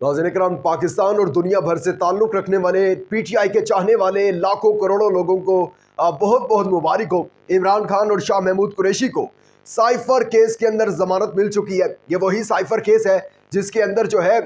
नाज़रीन इकराम, पाकिस्तान और दुनिया भर से ताल्लुक़ रखने वाले पीटीआई के चाहने वाले लाखों करोड़ों लोगों को बहुत बहुत मुबारक हो। इमरान खान और शाह महमूद कुरैशी को साइफर केस के अंदर जमानत मिल चुकी है। ये वही साइफर केस है जिसके अंदर जो है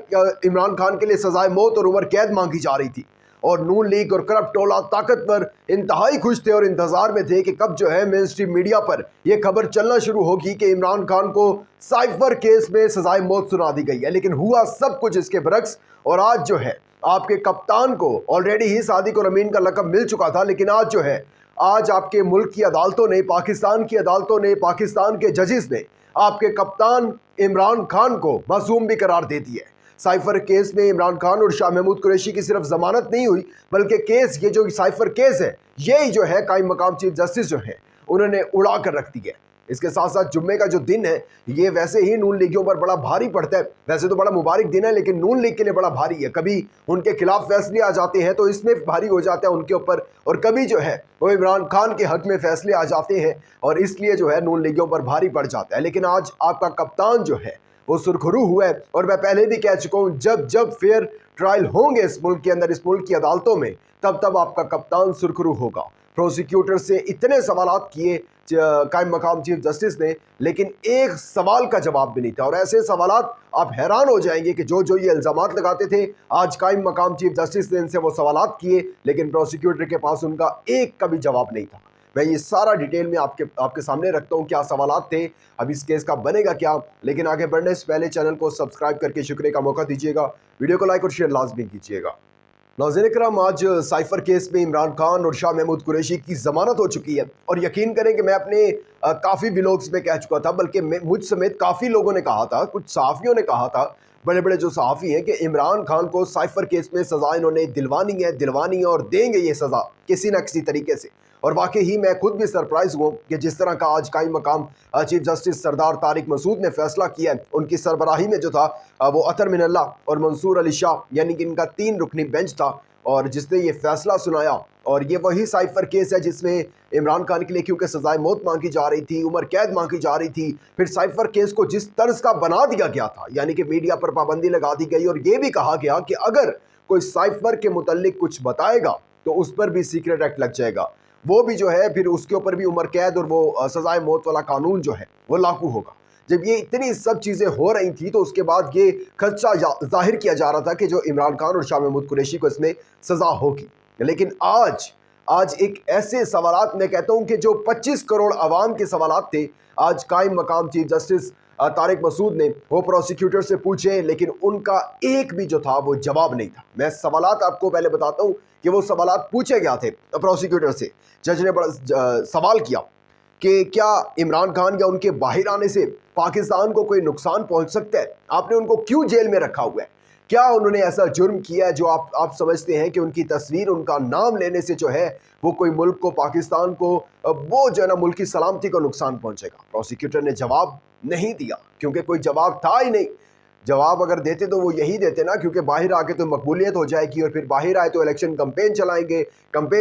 इमरान खान के लिए सजाए मौत और उम्र कैद मांगी जा रही थी। और नून लीग और करप्ट टोला ताकतवर इंतहाई खुश थे और इंतजार में थे कि कब जो है मेन स्ट्रीम मीडिया पर यह खबर चलना शुरू होगी कि इमरान खान को साइफर केस में सजाए मौत सुना दी गई है। लेकिन हुआ सब कुछ इसके बरक्स। और आज जो है आपके कप्तान को ऑलरेडी ही सादिक और अमीन का लक़ब मिल चुका था, लेकिन आज जो है आज आपके मुल्क की अदालतों ने, पाकिस्तान की अदालतों ने, पाकिस्तान के जजेस ने आपके कप्तान इमरान खान को मासूम भी करार दे दिया है। साइफर केस में इमरान खान और शाह महमूद कुरैशी की सिर्फ जमानत नहीं हुई, बल्कि केस, ये जो साइफर केस है, यही जो है कायम मकाम चीफ जस्टिस जो है उन्होंने उड़ा कर रख दिया है। इसके साथ साथ जुम्मे का जो दिन है ये वैसे ही नून लीगियों पर बड़ा भारी पड़ता है। वैसे तो बड़ा मुबारक दिन है, लेकिन नून लीग के लिए बड़ा भारी है। कभी उनके खिलाफ फैसले आ जाते हैं तो इसमें भारी हो जाता है उनके ऊपर, और कभी जो है वो इमरान खान के हक में फैसले आ जाते हैं और इसलिए जो है नून लीगियों पर भारी पड़ जाता है। लेकिन आज आपका कप्तान जो है वो सुरखरू हुआ है। और मैं पहले भी कह चुका हूँ, जब जब फेयर ट्रायल होंगे इस मुल्क के अंदर, इस मुल्क की अदालतों में, तब तब आपका कप्तान सुरखरू होगा। प्रोसिक्यूटर से इतने सवालात किए कायम मकाम चीफ जस्टिस ने, लेकिन एक सवाल का जवाब भी नहीं था। और ऐसे सवालात आप हैरान हो जाएंगे कि जो जो ये इल्ज़ामात लगाते थे, आज कायम मकाम चीफ जस्टिस ने इनसे वो सवालात किए, लेकिन प्रोसिक्यूटर के पास उनका एक का भी जवाब नहीं था। मैं ये सारा डिटेल में आपके सामने रखता हूँ, क्या सवालात थे, अब इस केस का बनेगा क्या। लेकिन आगे बढ़ने से पहले चैनल को सब्सक्राइब करके शुक्रिया का मौका दीजिएगा, वीडियो को लाइक और शेयर लाजमी कीजिएगा। नाज़रीन इकराम, आज साइफर केस में इमरान खान और शाह महमूद कुरैशी की जमानत हो चुकी है। और यकीन करें कि मैं अपने काफ़ी व्लॉग्स में कह चुका था, बल्कि मुझ समेत काफ़ी लोगों ने कहा था, कुछ सहाफ़ियों ने कहा था, बड़े बड़े जो सहाफ़ी हैं, कि इमरान खान को साइफर केस में सज़ा इन्होंने दिलवानी है और देंगे ये सज़ा किसी न किसी तरीके से। और वाकई ही मैं खुद भी सरप्राइज़ हुआ कि जिस तरह का आज कायम मकाम चीफ जस्टिस सरदार तारिक मसूद ने फैसला किया है, उनकी सरबराही में जो था वो अतर मिनल्ला और मंसूर अली शाह, यानी कि इनका 3 रुकनी बेंच था, और जिसने ये फैसला सुनाया। और ये वही साइफर केस है जिसमें इमरान खान के लिए क्योंकि सजाए मौत मांगी जा रही थी, उम्र कैद मांगी जा रही थी, फिर साइफर केस को जिस तर्ज का बना दिया गया था, यानी कि मीडिया पर पाबंदी लगा दी गई और ये भी कहा गया कि अगर कोई साइफर के मुतल्लिक कुछ बताएगा तो उस पर भी सीक्रेट एक्ट लग जाएगा, वो भी जो है फिर उसके ऊपर भी उम्र कैद और वो सजाए मौत वाला कानून जो है वो लागू होगा। जब ये इतनी सब चीज़ें हो रही थी तो उसके बाद ये खदशा जाहिर किया जा रहा था कि जो इमरान खान और शाह महमूद कुरैशी को इसमें सज़ा होगी। लेकिन आज एक ऐसे सवालात, मैं कहता हूँ कि जो 25 करोड़ आवाम के सवालात थे, आज कायम मकाम चीफ जस्टिस तारिक मसूद ने वो प्रोसिक्यूटर से पूछे, लेकिन उनका एक भी जो था वो जवाब नहीं था। मैं सवालात आपको पहले बताता हूँ कि वो सवालात पूछे गया थे प्रोसिक्यूटर से। जज ने बड़ा सवाल किया कि क्या इमरान खान या उनके बाहर आने से पाकिस्तान को कोई नुकसान पहुंच सकता है? आपने उनको क्यों जेल में रखा हुआ है? क्या उन्होंने ऐसा जुर्म किया है जो आप समझते हैं कि उनकी तस्वीर, उनका नाम लेने से जो है वो कोई मुल्क को, पाकिस्तान को, वो जो है ना मुल्क की सलामती को नुकसान पहुंचेगा? प्रोसिक्यूटर ने जवाब नहीं दिया, क्योंकि कोई जवाब था ही नहीं। जवाब अगर देते तो वो यही देते ना, क्योंकि बाहर आके तो मकबूलियत हो जाएगी और फिर बाहर आए तो इलेक्शन कैंपेन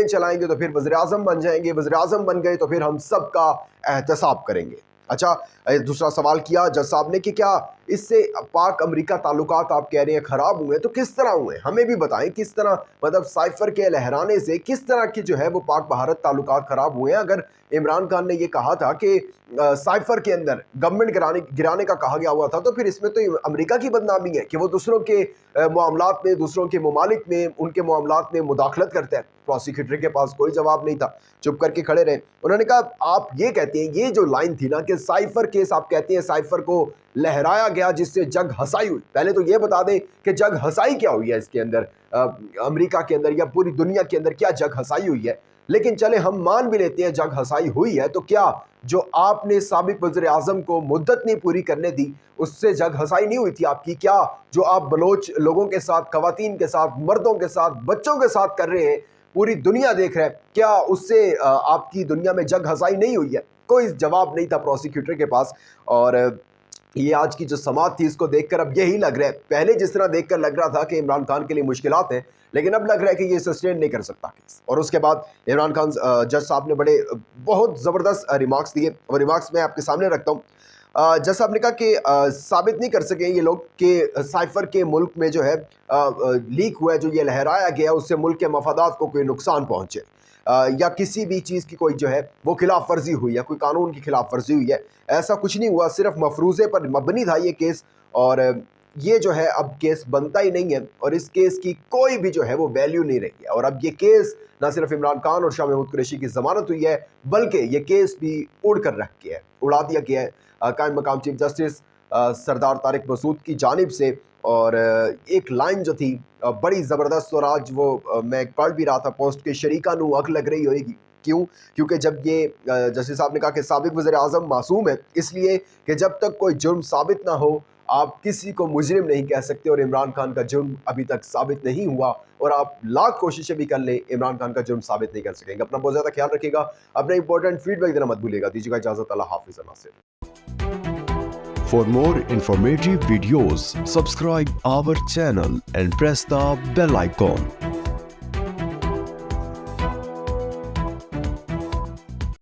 चलाएंगे तो फिर वज़ीर आज़म बन जाएंगे, वज़ीर आज़म बन गए तो फिर हम सब का एहतसाब करेंगे। अच्छा, दूसरा सवाल किया जज साहब ने कि क्या इससे पाक अमेरिका ताल्लुकात आप कह रहे हैं ख़राब हुए, तो किस तरह हुए, हमें भी बताएं किस तरह, मतलब साइफर के लहराने से किस तरह की जो है वो पाक भारत ताल्लुकात ख़राब हुए हैं। अगर इमरान खान ने ये कहा था कि साइफर के अंदर गवर्नमेंट गिराने का कहा गया हुआ था, तो फिर इसमें तो अमेरिका की बदनामी है कि वो दूसरों के मामलात में, दूसरों के ममालिक में, उनके मामलात में मुदाखलत करता है। प्रोसिक्यूटर के पास कोई जवाब नहीं था, चुप करके खड़े रहे। उन्होंने कहा आप ये कहते हैं, ये जो लाइन थी ना कि साइफर केस, आप कहते हैं साइफर को लहराया गया जिससे जग हसाई हुई, पहले तो ये बता दें कि जग हसाई क्या हुई है इसके अंदर, अमेरिका के अंदर या पूरी दुनिया के अंदर क्या जग हसाई हुई है। लेकिन चले हम मान भी लेते हैं जग हसाई हुई है, तो क्या जो आपने साबिक वज़ीर आज़म को मुद्दत नहीं पूरी करने दी, उससे जग हसाई नहीं हुई थी आपकी? क्या जो आप बलोच लोगों के साथ, ख़वातीन के साथ, मर्दों के साथ, बच्चों के साथ कर रहे हैं, पूरी दुनिया देख रहा है, क्या उससे आपकी दुनिया में जग हसाई नहीं हुई है? कोई जवाब नहीं था प्रोसिक्यूटर के पास। और ये आज की जो समात थी इसको देखकर अब यही लग रहा है, पहले जिस तरह देखकर लग रहा था कि इमरान खान के लिए मुश्किलात हैं, लेकिन अब लग रहा है कि ये सस्टेन नहीं कर सकता केस। और उसके बाद इमरान खान जज साहब ने बहुत ज़बरदस्त रिमार्क्स दिए, और रिमार्क्स मैं आपके सामने रखता हूँ। जैसा आपने कहा कि साबित नहीं कर सके ये लोग कि साइफर के मुल्क में जो है लीक हुआ है, जो ये लहराया गया उससे मुल्क के मफादात को कोई नुकसान पहुँचे या किसी भी चीज़ की कोई जो है वो खिलाफ वर्जी हुई है, कोई कानून की खिलाफ वर्जी हुई है, ऐसा कुछ नहीं हुआ। सिर्फ मफरूज़े पर मबनी था ये केस और ये जो है अब केस बनता ही नहीं है और इस केस की कोई भी जो है वो वैल्यू नहीं रही है। और अब ये केस ना सिर्फ इमरान खान और शाह महमूद कुरैशी की ज़मानत हुई है, बल्कि ये केस भी उड़ कर रख गया है, उड़ा दिया गया है कायम मकाम चीफ जस्टिस सरदार तारिक मसूद की जानिब से। और एक लाइन जो थी बड़ी ज़बरदस्त, और आज वो मैं पढ़ भी रहा था पोस्ट के शरीका नू अग लग रही होगी। क्यों? क्योंकि जब ये जस्टिस साहब ने कहा कि साबिक वज़ीर आज़म मासूम है, इसलिए कि जब तक कोई जुर्म साबित ना हो आप किसी को मुजरिम नहीं कह सकते। और इमरान खान का जुर्म अभी तक साबित नहीं हुआ और आप लाख कोशिशें भी कर लें, इमरान खान का जुर्म साबित नहीं कर सकेंगे। अपना बहुत ज़्यादा ख्याल रखिएगा, अपना इंपॉर्टेंट फीडबैक देना मत भूलिएगा। दीजिएगा इजाज़त, अल्लाह हाफ़िज़ Nasir. For more informative videos, subscribe our channel and press the bell icon.